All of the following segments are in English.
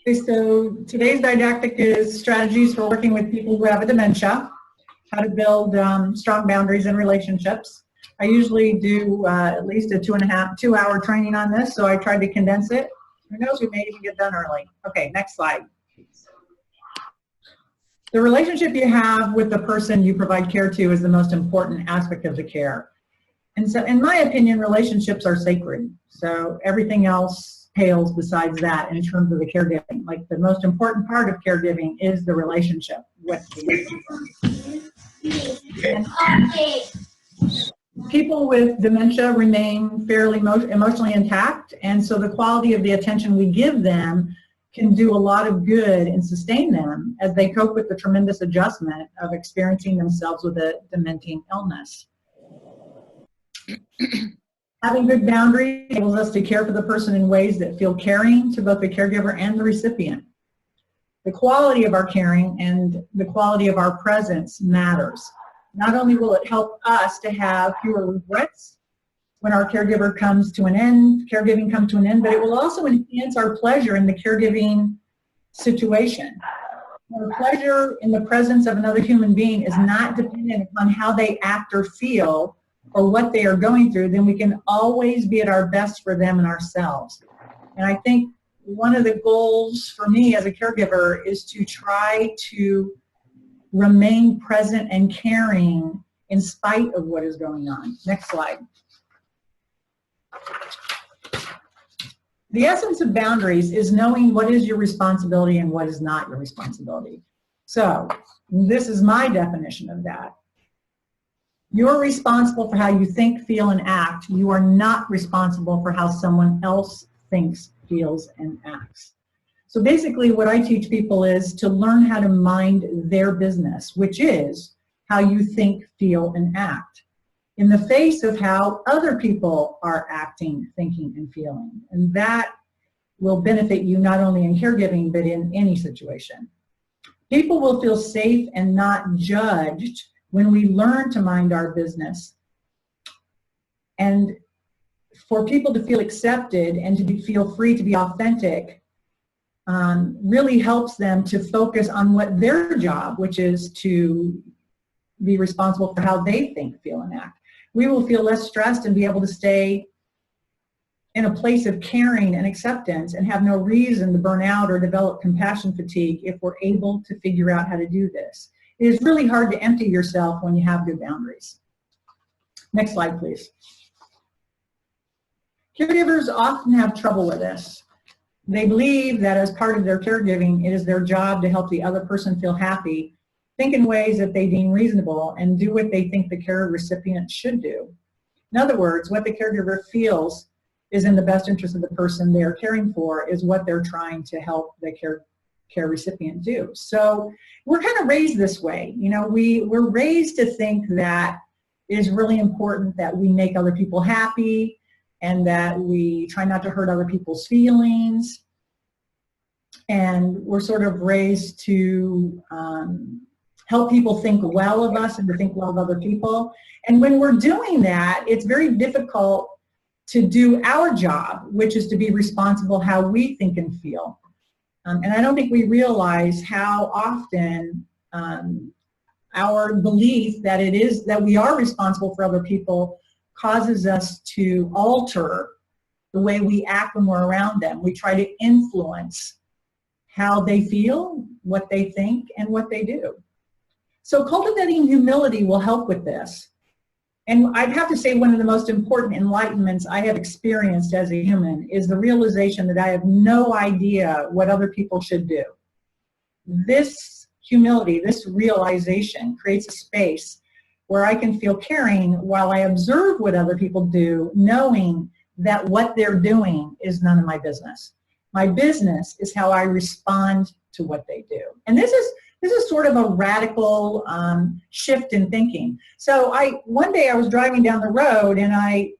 Okay, so today's didactic is strategies for working with people who have a dementia, how to build strong boundaries in relationships. I usually do at least a 2-hour training on this, so I tried to condense it. Who knows, we may even get done early. Okay, next slide. The relationship you have with the person you provide care to is the most important aspect of the care. And so, in my opinion, relationships are sacred. So everything else pales besides that in terms of the caregiving. Like, the most important part of caregiving is the relationship with the people with dementia remain fairly emotionally intact, and so the quality of the attention we give them can do a lot of good and sustain them as they cope with the tremendous adjustment of experiencing themselves with a dementing illness. Having good boundaries enables us to care for the person in ways that feel caring to both the caregiver and the recipient. The quality of our caring and the quality of our presence matters. Not only will it help us to have fewer regrets when our caregiving comes to an end, but it will also enhance our pleasure in the caregiving situation. Our pleasure in the presence of another human being is not dependent upon how they act or feel or what they are going through. Then we can always be at our best for them and ourselves. And I think one of the goals for me as a caregiver is to try to remain present and caring in spite of what is going on. Next slide. The essence of boundaries is knowing what is your responsibility and what is not your responsibility. So this is my definition of that. You're responsible for how you think, feel, and act. You are not responsible for how someone else thinks, feels, and acts. So basically what I teach people is to learn how to mind their business, which is how you think, feel, and act in the face of how other people are acting, thinking, and feeling. And that will benefit you not only in caregiving, but in any situation. People will feel safe and not judged when we learn to mind our business. And for people to feel accepted and to feel free to be authentic really helps them to focus on what their job, which is to be responsible for how they think, feel, and act. We will feel less stressed and be able to stay in a place of caring and acceptance and have no reason to burn out or develop compassion fatigue if we're able to figure out how to do this. It is really hard to empty yourself when you have good boundaries. Next slide, please. Caregivers often have trouble with this. They believe that as part of their caregiving, it is their job to help the other person feel happy, think in ways that they deem reasonable, and do what they think the care recipient should do. In other words, what the caregiver feels is in the best interest of the person they are caring for is what they're trying to help the care recipient do. So we're kind of raised this way. You know, we're raised to think that it is really important that we make other people happy and that we try not to hurt other people's feelings. And we're sort of raised to help people think well of us and to think well of other people. And when we're doing that, it's very difficult to do our job, which is to be responsible how we think and feel. And I don't think we realize how often our belief that it is that we are responsible for other people causes us to alter the way we act when we're around them. We try to influence how they feel, what they think, and what they do. So cultivating humility will help with this. And I'd have to say one of the most important enlightenments I have experienced as a human is the realization that I have no idea what other people should do. This humility, this realization creates a space where I can feel caring while I observe what other people do, knowing that what they're doing is none of my business. My business is how I respond to what they do. And this is sort of a radical shift in thinking. So one day I was driving down the road and I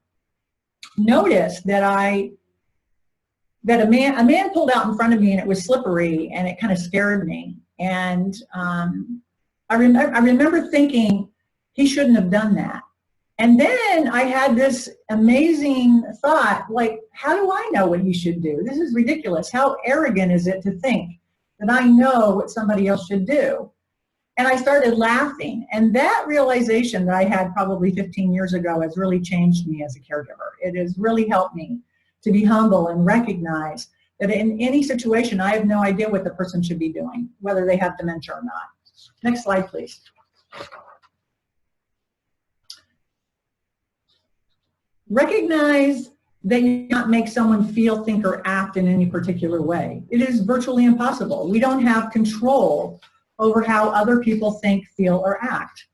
noticed that a man pulled out in front of me and it was slippery and it kind of scared me. And I remember thinking he shouldn't have done that. And then I had this amazing thought, like, how do I know what he should do? This is ridiculous. How arrogant is it to think that I know what somebody else should do? And I started laughing. And that realization that I had probably 15 years ago has really changed me as a caregiver. It has really helped me to be humble and recognize that in any situation, I have no idea what the person should be doing, whether they have dementia or not. Next slide, please. Recognize that you cannot make someone feel, think, or act in any particular way. It is virtually impossible. We don't have control over how other people think, feel, or act.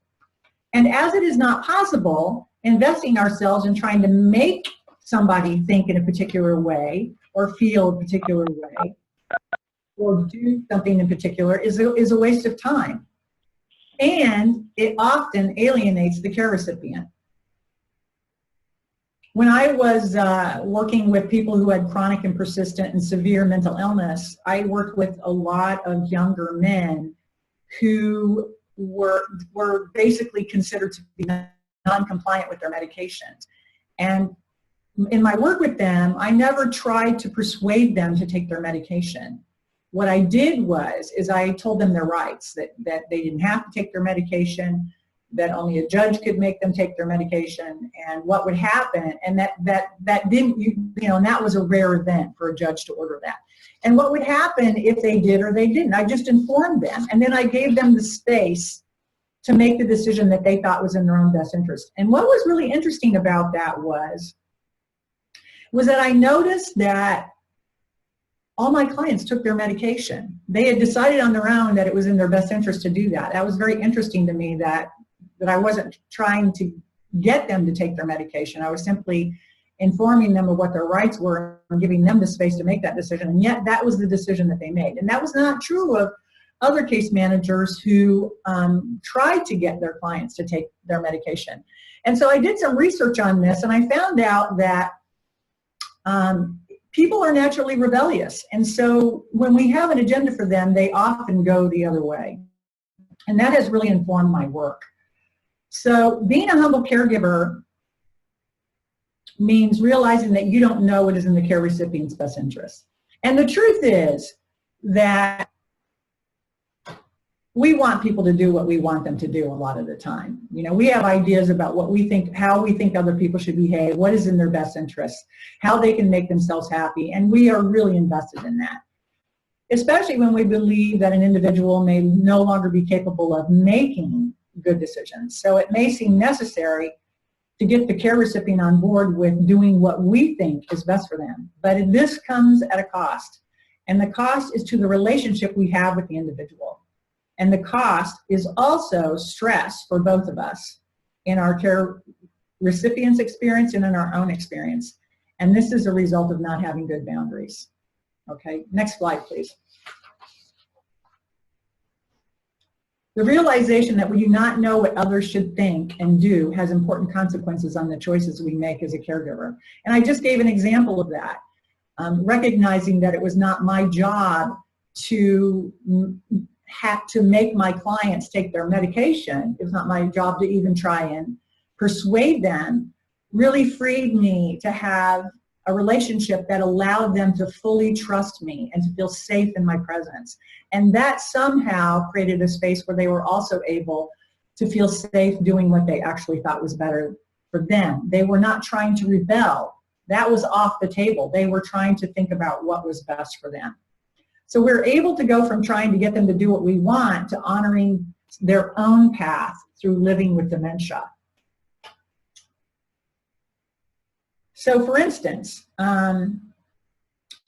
And as it is not possible, investing ourselves in trying to make somebody think in a particular way or feel a particular way or do something in particular is a waste of time. And it often alienates the care recipient. When I was working with people who had chronic and persistent and severe mental illness, I worked with a lot of younger men who were basically considered to be non-compliant with their medications. And in my work with them, I never tried to persuade them to take their medication. What I did is I told them their rights, that they didn't have to take their medication, that only a judge could make them take their medication, and what would happen, and that didn't, and that was a rare event for a judge to order that. And what would happen if they did or they didn't. I just informed them, and then I gave them the space to make the decision that they thought was in their own best interest. And what was really interesting about that was that I noticed that all my clients took their medication. They had decided on their own that it was in their best interest to do that. That was very interesting to me, that I wasn't trying to get them to take their medication. I was simply informing them of what their rights were and giving them the space to make that decision. And yet that was the decision that they made. And that was not true of other case managers who tried to get their clients to take their medication. And so I did some research on this, and I found out that people are naturally rebellious. And so when we have an agenda for them, they often go the other way. And that has really informed my work. So being a humble caregiver means realizing that you don't know what is in the care recipient's best interest. And the truth is that we want people to do what we want them to do a lot of the time. We have ideas about what we think, how we think other people should behave, what is in their best interest, how they can make themselves happy, and we are really invested in that. Especially when we believe that an individual may no longer be capable of making good decisions. So it may seem necessary to get the care recipient on board with doing what we think is best for them. But this comes at a cost. And the cost is to the relationship we have with the individual. And the cost is also stress for both of us in our care recipient's experience and in our own experience. And this is a result of not having good boundaries. Okay, next slide, please. The realization that we do not know what others should think and do has important consequences on the choices we make as a caregiver. And I just gave an example of that, recognizing that it was not my job to have to make my clients take their medication. It's not my job to even try and persuade them. Really freed me to have a relationship that allowed them to fully trust me and to feel safe in my presence. And that somehow created a space where they were also able to feel safe doing what they actually thought was better for them. They were not trying to rebel. That was off the table. They were trying to think about what was best for them. So we're able to go from trying to get them to do what we want to honoring their own path through living with dementia. So for instance,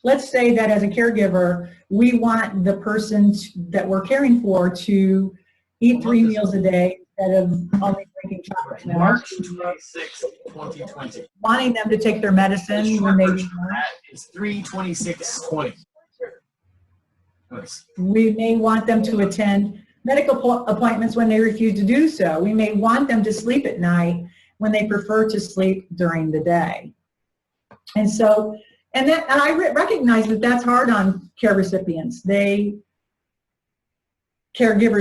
let's say that as a caregiver, we want the person that we're caring for to eat 3 meals a day instead of only drinking chocolate milk. March 26, 2020. Wanting them to take their medicine when they do not. That is 3/26/20. Nice. We may want them to attend medical appointments when they refuse to do so. We may want them to sleep at night when they prefer to sleep during the day. And so, and I recognize that that's hard on care recipients. Caregivers,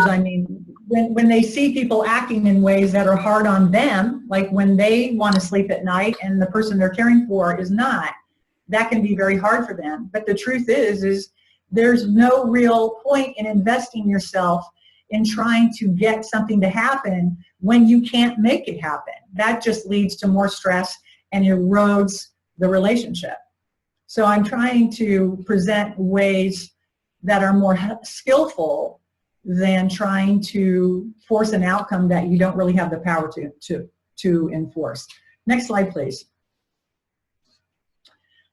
I mean, when they see people acting in ways that are hard on them, like when they want to sleep at night and the person they're caring for is not, that can be very hard for them. But the truth is there's no real point in investing yourself in trying to get something to happen when you can't make it happen. That just leads to more stress and erodes the relationship. So I'm trying to present ways that are more skillful than trying to force an outcome that you don't really have the power to enforce. Next slide, please.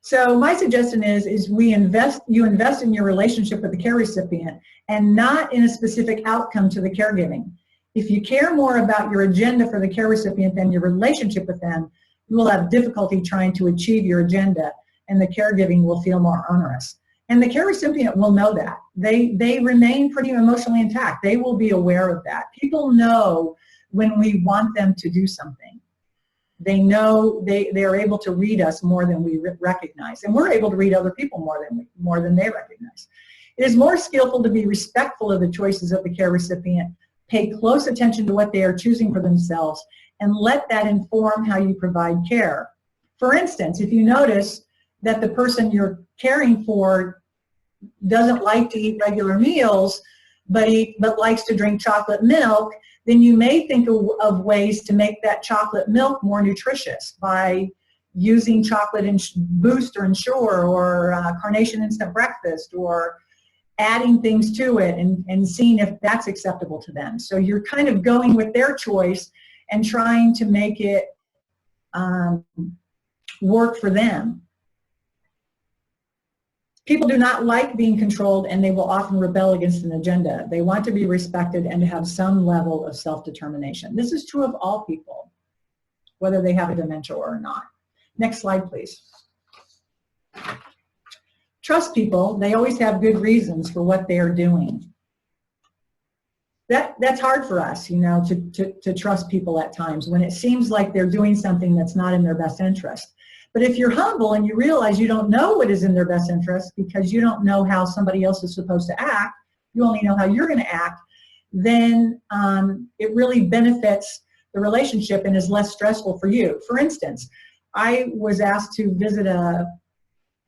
So my suggestion is you invest in your relationship with the care recipient and not in a specific outcome to the caregiving. If you care more about your agenda for the care recipient than your relationship with them, you will have difficulty trying to achieve your agenda, and the caregiving will feel more onerous. And the care recipient will know that. They remain pretty emotionally intact. They will be aware of that. People know when we want them to do something. They know they are able to read us more than we recognize. And we're able to read other people more than they recognize. It is more skillful to be respectful of the choices of the care recipient, pay close attention to what they are choosing for themselves, and let that inform how you provide care. For instance, if you notice that the person you're caring for doesn't like to eat regular meals, but likes to drink chocolate milk, then you may think of ways to make that chocolate milk more nutritious by using chocolate boost or ensure or carnation instant breakfast, or adding things to it and seeing if that's acceptable to them. So you're kind of going with their choice and trying to make it work for them. People do not like being controlled, and they will often rebel against an agenda. They want to be respected and to have some level of self-determination. This is true of all people, whether they have a dementia or not. Next slide, please. Trust people. They always have good reasons for what they are doing. That's hard for us, you know, to trust people at times when it seems like they're doing something that's not in their best interest. But if you're humble and you realize you don't know what is in their best interest because you don't know how somebody else is supposed to act, you only know how you're going to act, then it really benefits the relationship and is less stressful for you. For instance, I was asked to visit a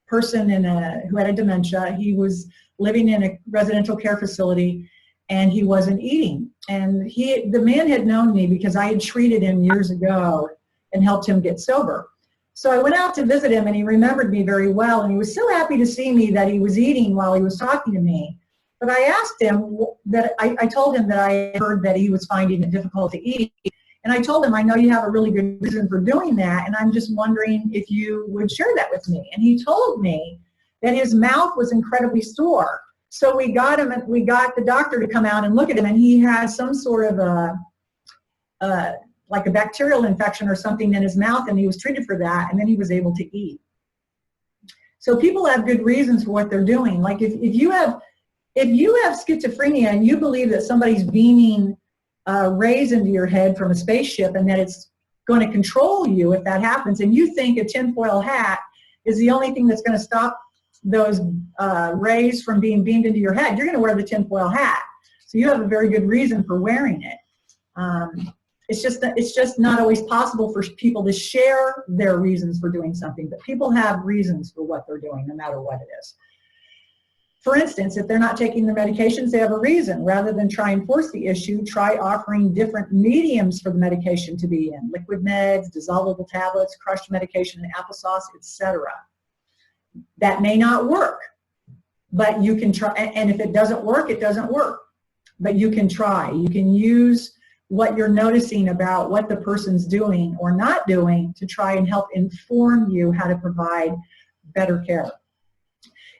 person who had a dementia. He was living in a residential care facility and he wasn't eating. And the man had known me because I had treated him years ago and helped him get sober. So I went out to visit him, and he remembered me very well, and he was so happy to see me that he was eating while he was talking to me. But I asked him I told him that I heard that he was finding it difficult to eat, and I told him, I know you have a really good reason for doing that, and I'm just wondering if you would share that with me. And he told me that his mouth was incredibly sore. So we got the doctor to come out and look at him, and he had some sort of like a bacterial infection or something in his mouth, and he was treated for that, and then he was able to eat. So people have good reasons for what they're doing. Like if you have schizophrenia and you believe that somebody's beaming rays into your head from a spaceship and that it's going to control you if that happens, and you think a tinfoil hat is the only thing that's going to stop those rays from being beamed into your head, you're going to wear the tinfoil hat. So you have a very good reason for wearing it. It's just not always possible for people to share their reasons for doing something, but people have reasons for what they're doing, no matter what it is. For instance, if they're not taking their medications, they have a reason. Rather than try and force the issue, try offering different mediums for the medication to be in: liquid meds, dissolvable tablets, crushed medication in applesauce, etc. That may not work, but you can try, and if it doesn't work, it doesn't work. But you can try. You can use what you're noticing about what the person's doing or not doing to try and help inform you how to provide better care.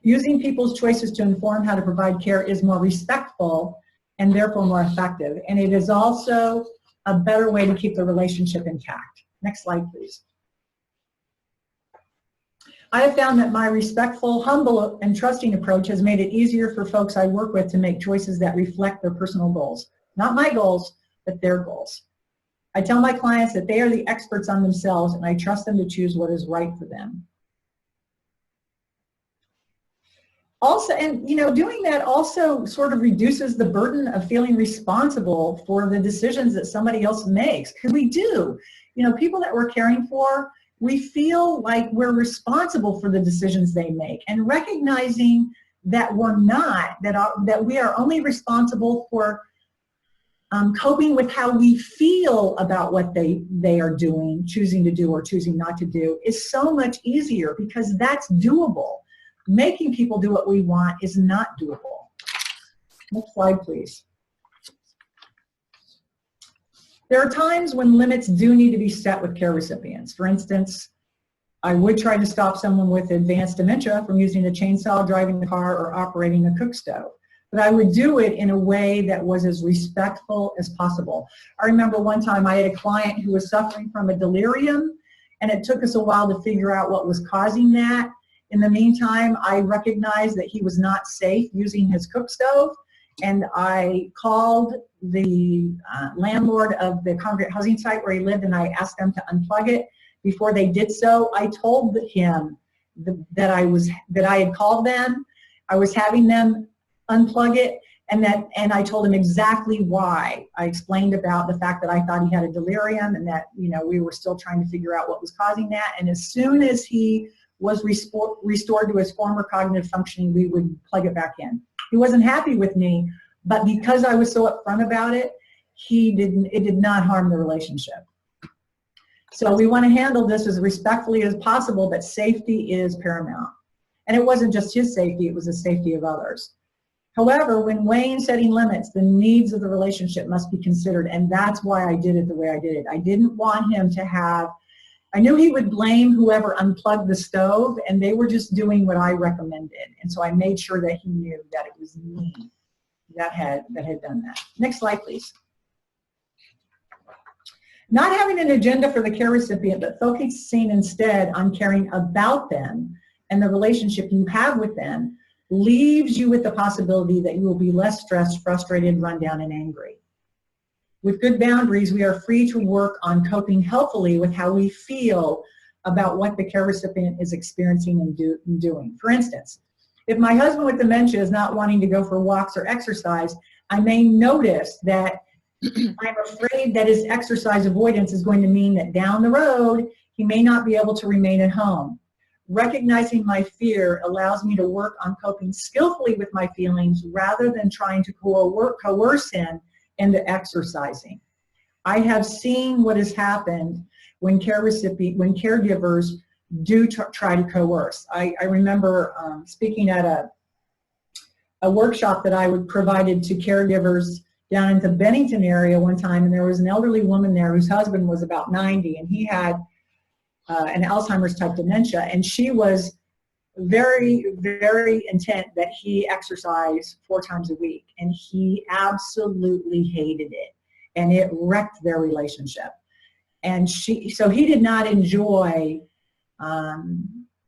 Using people's choices to inform how to provide care is more respectful and therefore more effective. And it is also a better way to keep the relationship intact. Next slide, please. I have found that my respectful, humble, and trusting approach has made it easier for folks I work with to make choices that reflect their personal goals. Not my goals, but their goals. I tell my clients that they are the experts on themselves, and I trust them to choose what is right for them. Also, and you know, doing that also sort of reduces the burden of feeling responsible for the decisions that somebody else makes. Because we do, you know, people that we're caring for, we feel like we're responsible for the decisions they make, and recognizing that we're not, that we are only responsible for coping with how we feel about what they are doing, choosing to do or choosing not to do, is so much easier because that's doable. Making people do what we want is not doable. Next slide, please. There are times when limits do need to be set with care recipients. For instance, I would try to stop someone with advanced dementia from using a chainsaw, driving the car, or operating a cook stove. But I would do it in a way that was as respectful as possible. I remember one time I had a client who was suffering from a delirium, and it took us a while to figure out what was causing that. In the meantime, I recognized that he was not safe using his cook stove, and I called the landlord of the congregate housing site where he lived, and I asked them to unplug it. Before they did so, I told him that I had called them, I was having them unplug it, and I told him exactly why. I explained about the fact that I thought he had a delirium, and that, you know, we were still trying to figure out what was causing that. And as soon as he was restored to his former cognitive functioning, we would plug it back in. He wasn't happy with me, but because I was so upfront about it, it did not harm the relationship. So we want to handle this as respectfully as possible, but safety is paramount. And it wasn't just his safety, it was the safety of others. However, when weighing setting limits, the needs of the relationship must be considered, and that's why I did it the way I did it. I didn't want him to have, I knew he would blame whoever unplugged the stove, and they were just doing what I recommended. And so I made sure that he knew that it was me that had done that. Next slide, please. Not having an agenda for the care recipient, but focusing instead on caring about them and the relationship you have with them, leaves you with the possibility that you will be less stressed, frustrated, run down, and angry. With good boundaries, we are free to work on coping healthfully with how we feel about what the care recipient is experiencing and doing. For instance, if my husband with dementia is not wanting to go for walks or exercise, I may notice that I'm afraid that his exercise avoidance is going to mean that down the road, he may not be able to remain at home. Recognizing my fear allows me to work on coping skillfully with my feelings rather than trying to coerce him into exercising. I have seen what has happened when caregivers do try to coerce. I remember speaking at a workshop that I provided to caregivers down in the Bennington area one time, and there was an elderly woman there whose husband was about 90, and he had an Alzheimer's type dementia, and she was very, very intent that he exercise 4 times a week, and he absolutely hated it, and it wrecked their relationship. And so he did not enjoy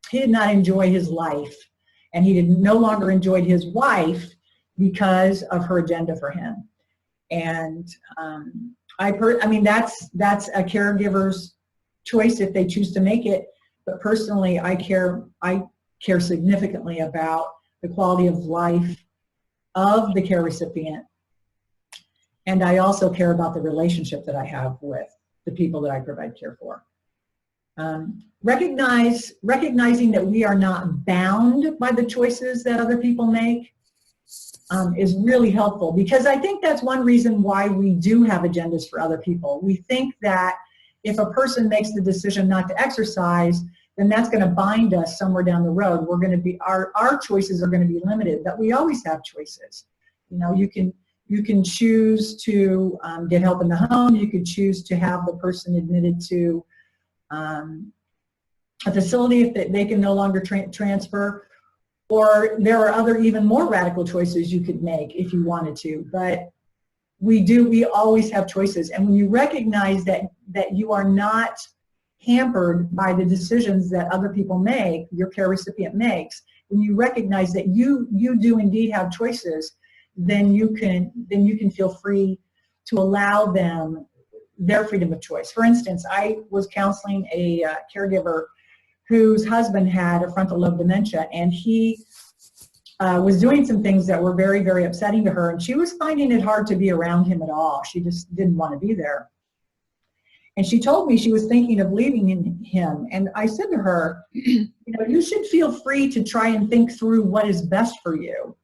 his life, and he no longer enjoyed his wife because of her agenda for him. And I mean, that's a caregiver's choice if they choose to make it, but personally I care significantly about the quality of life of the care recipient, and I also care about the relationship that I have with the people that I provide care for. Recognizing that we are not bound by the choices that other people make is really helpful, because I think that's one reason why we do have agendas for other people. We think that if a person makes the decision not to exercise, then that's going to bind us somewhere down the road. We're going to be, our choices are going to be limited, but we always have choices. You know, you can choose to get help in the home. You could choose to have the person admitted to a facility if they can no longer transfer, or there are other even more radical choices you could make if you wanted to. But we always have choices, and when you recognize that you are not hampered by the decisions that other people make, your care recipient makes, when you recognize that you do indeed have choices, then you can feel free to allow them their freedom of choice. For instance, I was counseling a caregiver whose husband had a frontal lobe dementia, and he was doing some things that were very, very upsetting to her, and she was finding it hard to be around him at all. She just didn't want to be there. And she told me she was thinking of leaving him. And I said to her, you know, you should feel free to try and think through what is best for you.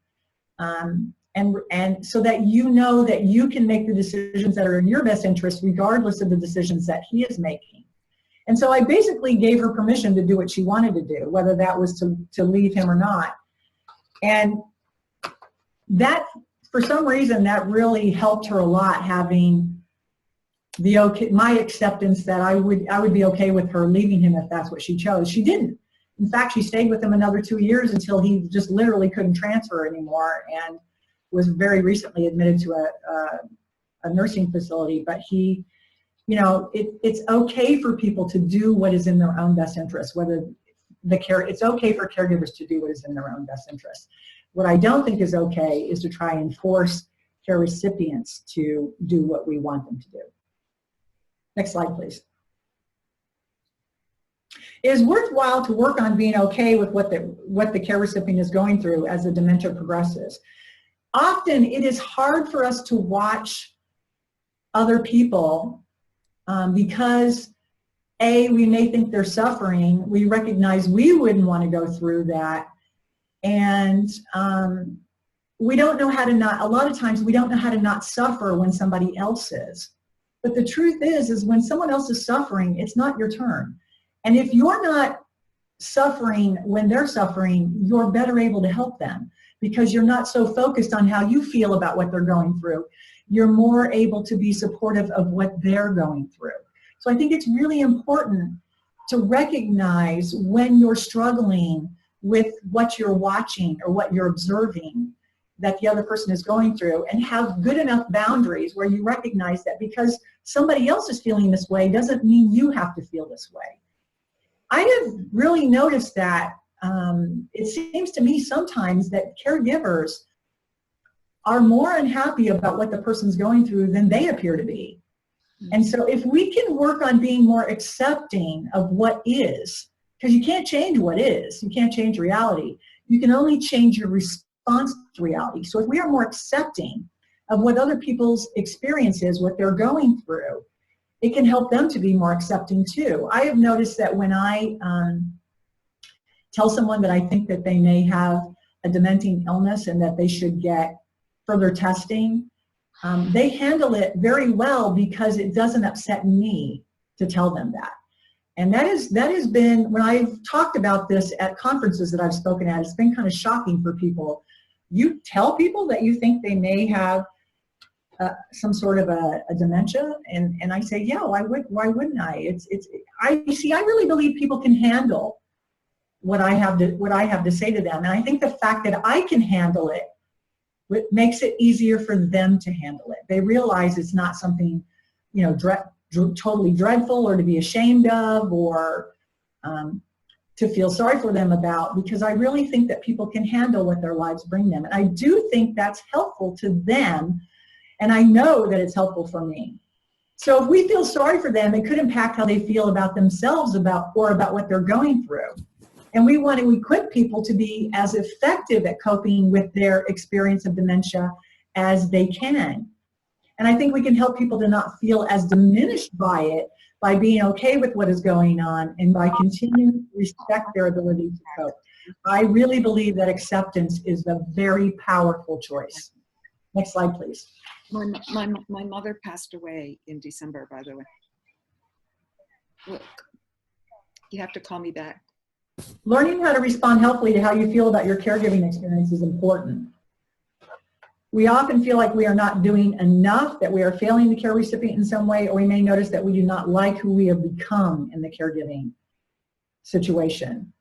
And so that you know that you can make the decisions that are in your best interest, regardless of the decisions that he is making. And so I basically gave her permission to do what she wanted to do, whether that was to leave him or not. And that, for some reason, that really helped her a lot, having my acceptance that I would be okay with her leaving him if that's what she chose. She didn't. In fact, she stayed with him another 2 years until he just literally couldn't transfer anymore, and was very recently admitted to a nursing facility. But he, you know, it's okay for people to do what is in their own best interest, whether it's okay for caregivers to do what is in their own best interest. What I don't think is okay is to try and force care recipients to do what we want them to do. Next slide, please. It is worthwhile to work on being okay with what the care recipient is going through as the dementia progresses. Often it is hard for us to watch other people because we may think they're suffering. We recognize we wouldn't want to go through that. And we don't know how to not, a lot of times we don't know how to not suffer when somebody else is. But the truth is when someone else is suffering, it's not your turn. And if you're not suffering when they're suffering, you're better able to help them because you're not so focused on how you feel about what they're going through. You're more able to be supportive of what they're going through. So I think it's really important to recognize when you're struggling with what you're watching or what you're observing that the other person is going through, and have good enough boundaries where you recognize that because somebody else is feeling this way doesn't mean you have to feel this way. I have really noticed that it seems to me sometimes that caregivers are more unhappy about what the person's going through than they appear to be. And so if we can work on being more accepting of what is, because you can't change what is, you can't change reality, you can only change your response to reality. So if we are more accepting of what other people's experience is, what they're going through, it can help them to be more accepting too. I have noticed that when I tell someone that I think that they may have a dementing illness and that they should get further testing, they handle it very well because it doesn't upset me to tell them that. And that has been, when I've talked about this at conferences that I've spoken at, it's been kind of shocking for people. You tell people that you think they may have some sort of a dementia, and I say, yeah, why wouldn't I? I really believe people can handle what I have to say to them, and I think the fact that I can handle it makes it easier for them to handle it. They realize it's not something, you know, totally dreadful or to be ashamed of or to feel sorry for them about, because I really think that people can handle what their lives bring them. And I do think that's helpful to them, and I know that it's helpful for me. So if we feel sorry for them, it could impact how they feel about themselves or about what they're going through. And we want to equip people to be as effective at coping with their experience of dementia as they can. And I think we can help people to not feel as diminished by it by being okay with what is going on and by continuing to respect their ability to cope. I really believe that acceptance is a very powerful choice. Next slide, please. My mother passed away in December, by the way. Look, you have to call me back. Learning how to respond healthfully to how you feel about your caregiving experience is important. We often feel like we are not doing enough, that we are failing the care recipient in some way, or we may notice that we do not like who we have become in the caregiving situation.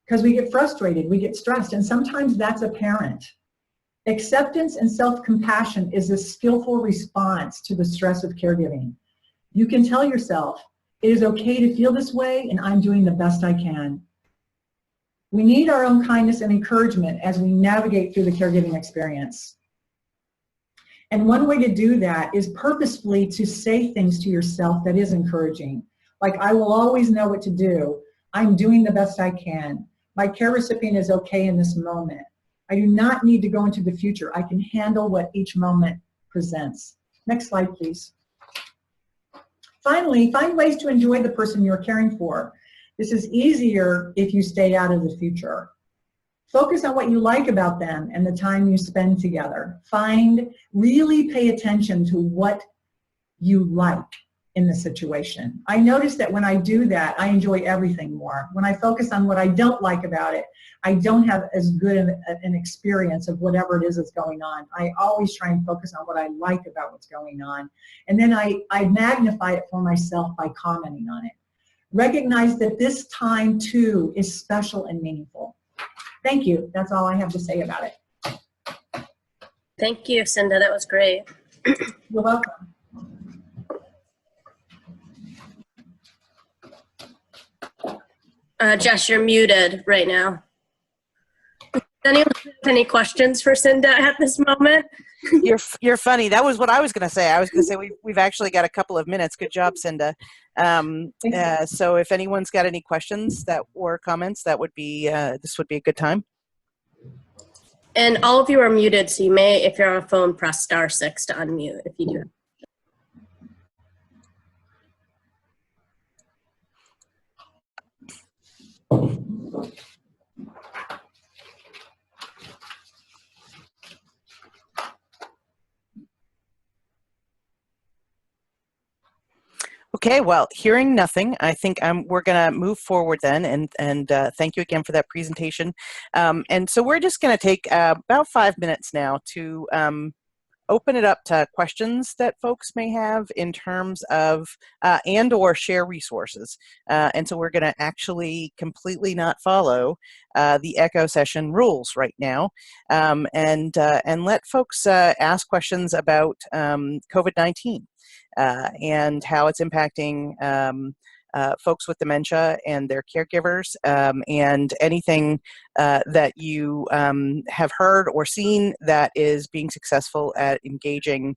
Because we get frustrated, we get stressed, and sometimes that's apparent. Acceptance and self-compassion is a skillful response to the stress of caregiving. You can tell yourself, it is okay to feel this way, and I'm doing the best I can. We need our own kindness and encouragement as we navigate through the caregiving experience. And one way to do that is purposefully to say things to yourself that is encouraging. Like, I will always know what to do. I'm doing the best I can. My care recipient is okay in this moment. I do not need to go into the future. I can handle what each moment presents. Next slide, please. Finally, find ways to enjoy the person you're caring for. This is easier if you stay out of the future. Focus on what you like about them and the time you spend together. Really pay attention to what you like in the situation. I notice that when I do that, I enjoy everything more. When I focus on what I don't like about it, I don't have as good an experience of whatever it is that's going on. I always try and focus on what I like about what's going on. And then I magnify it for myself by commenting on it. Recognize that this time too is special and meaningful. Thank you. That's all I have to say about it. Thank you, Cinda. That was great. You're welcome. Jess, you're muted right now. Does anyone have any questions for Cinda at this moment? You're funny. That was what I was going to say. I was going to say we've actually got a couple of minutes. Good job, Cinda. So if anyone's got any questions or comments, that would be this would be a good time. And all of you are muted, so you may, if you're on a phone, press *6 to unmute if you do. Okay, well, hearing nothing, I think we're going to move forward then, and thank you again for that presentation. And so we're just going to take about 5 minutes now to open it up to questions that folks may have in terms of and or share resources. And so we're going to actually completely not follow the ECHO session rules right now, and let folks ask questions about COVID-19. And how it's impacting folks with dementia and their caregivers, and anything that you have heard or seen that is being successful at engaging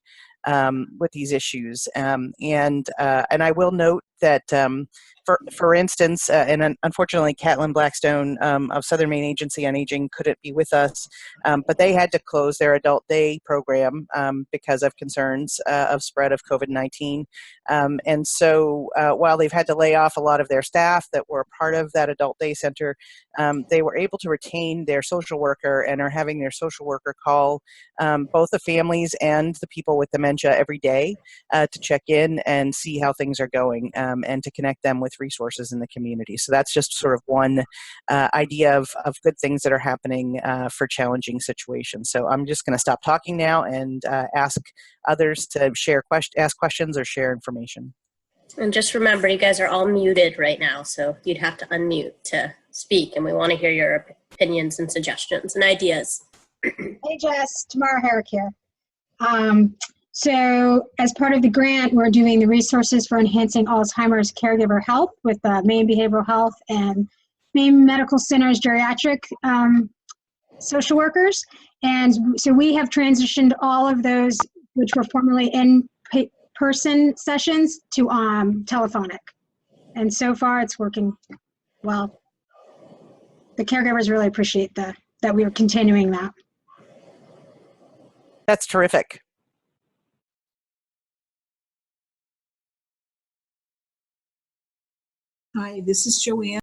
with these issues. And I will note that, for instance, and unfortunately, Catlin Blackstone of Southern Maine Agency on Aging couldn't be with us, but they had to close their adult day program because of concerns of spread of COVID-19. And so while they've had to lay off a lot of their staff that were part of that adult day center, they were able to retain their social worker and are having their social worker call both the families and the people with dementia every day to check in and see how things are going, and to connect them with resources in the community. So that's just sort of one idea of good things that are happening for challenging situations. So I'm just going to stop talking now and ask others to ask questions or share information. And just remember, you guys are all muted right now, so you'd have to unmute to speak, and we want to hear your opinions and suggestions and ideas. Hey Jess, Tamara Herrick here. So as part of the grant, we're doing the resources for enhancing Alzheimer's caregiver health with Maine Behavioral Health and Maine Medical Center's geriatric social workers. And so we have transitioned all of those, which were formerly in-person sessions, to telephonic. And so far it's working well. The caregivers really appreciate that we are continuing that. That's terrific. Hi, this is Joanne.